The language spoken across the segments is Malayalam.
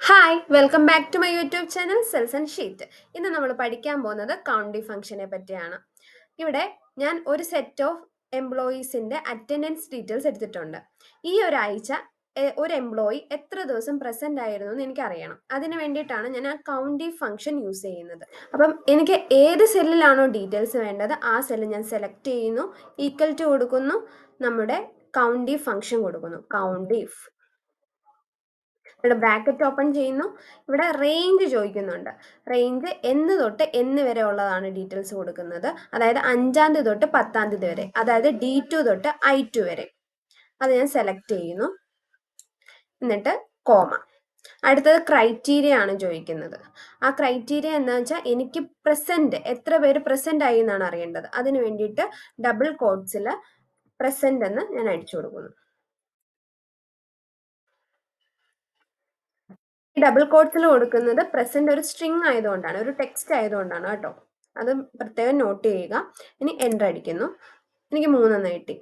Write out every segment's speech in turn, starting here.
Hi welcome back to my YouTube channel cells and sheet. ഇന്ന് നമ്മൾ പഠിക്കാൻ പോകുന്നത് കൗണ്ടി ഫംഗ്ഷനെ പറ്റിയാണ്. ഇവിടെ ഞാൻ ഒരു സെറ്റ് ഓഫ് എംപ്ലോയീസിന്റെ അറ്റൻഡൻസ് ഡീറ്റെയിൽസ് എടുത്തിട്ടുണ്ട്. ഈ ഒരാഴ്ച ഒരു എംപ്ലോയി എത്ര ദിവസം പ്രസന്റ് ആയിരുന്നു എന്ന് എനിക്ക് അറിയണം. അതിന് വേണ്ടിയിട്ടാണ് ഞാൻ ആ കൗണ്ടി ഫംഗ്ഷൻ യൂസ് ചെയ്യുന്നത്. അപ്പം എനിക്ക് ഏത് സെല്ലിലാണോ ഡീറ്റെയിൽസ് വേണ്ടത് ആ സെല്ല് ഞാൻ സെലക്ട് ചെയ്യുന്നു, ഈക്വൽ ടു കൊടുക്കുന്നു, നമ്മുടെ കൗണ്ടി ഫംഗ്ഷൻ കൊടുക്കുന്നു, കൗണ്ടിഫ്. ഇവിടെ ബ്രാക്കറ്റ് ഓപ്പൺ ചെയ്യുന്നു. ഇവിടെ റേഞ്ച് ചോദിക്കുന്നുണ്ട്. റേഞ്ച് എന്ന് തൊട്ട് എന്ന് വരെ ഉള്ളതാണ് ഡീറ്റെയിൽസ് കൊടുക്കുന്നത്. അതായത് 5-ാം തീയതി തൊട്ട് 10-ാം തീയതി വരെ, അതായത് D2 തൊട്ട് I2 വരെ. അത് ഞാൻ സെലക്ട് ചെയ്യുന്നു. എന്നിട്ട് കോമ. അടുത്തത് ക്രൈറ്റീരിയ ആണ് ചോദിക്കുന്നത്. ആ ക്രൈറ്റീരിയ എന്താ വെച്ചാൽ എനിക്ക് പ്രസന്റ് എത്ര പേര് പ്രസന്റ് ആയി എന്നാണ് അറിയേണ്ടത്. അതിന് വേണ്ടിയിട്ട് ഡബിൾ കോട്ട്സിൽ പ്രസന്റ് എന്ന് ഞാൻ അടിച്ചു കൊടുക്കുന്നു. ഈ ഡബിൾ കോട്ട്സിൽ കൊടുക്കുന്നത് പ്രസന്റ് ഒരു സ്ട്രിങ് ആയതുകൊണ്ടാണ്, ഒരു ടെക്സ്റ്റ് ആയതുകൊണ്ടാണ് കേട്ടോ. അത് പ്രത്യേകം നോട്ട് ചെയ്യുക. ഇനി എൻ്റർ അടിക്കുന്നു. എനിക്ക് 3 കിട്ടി.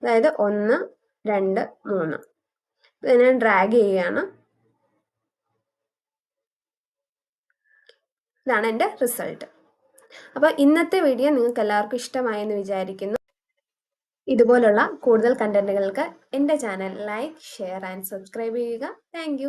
അതായത് 1, 2, 3. ഇത് ഞാൻ ഡ്രാഗ് ചെയ്യുകയാണ്. ഇതാണ് എൻ്റെ റിസൾട്ട്. അപ്പോൾ ഇന്നത്തെ വീഡിയോ നിങ്ങൾക്ക് എല്ലാവർക്കും ഇഷ്ടമായെന്ന് വിചാരിക്കുന്നു. ഇതുപോലുള്ള കൂടുതൽ കണ്ടന്റുകൾക്ക് എൻ്റെ channel like, share and subscribe ചെയ്യുക. താങ്ക്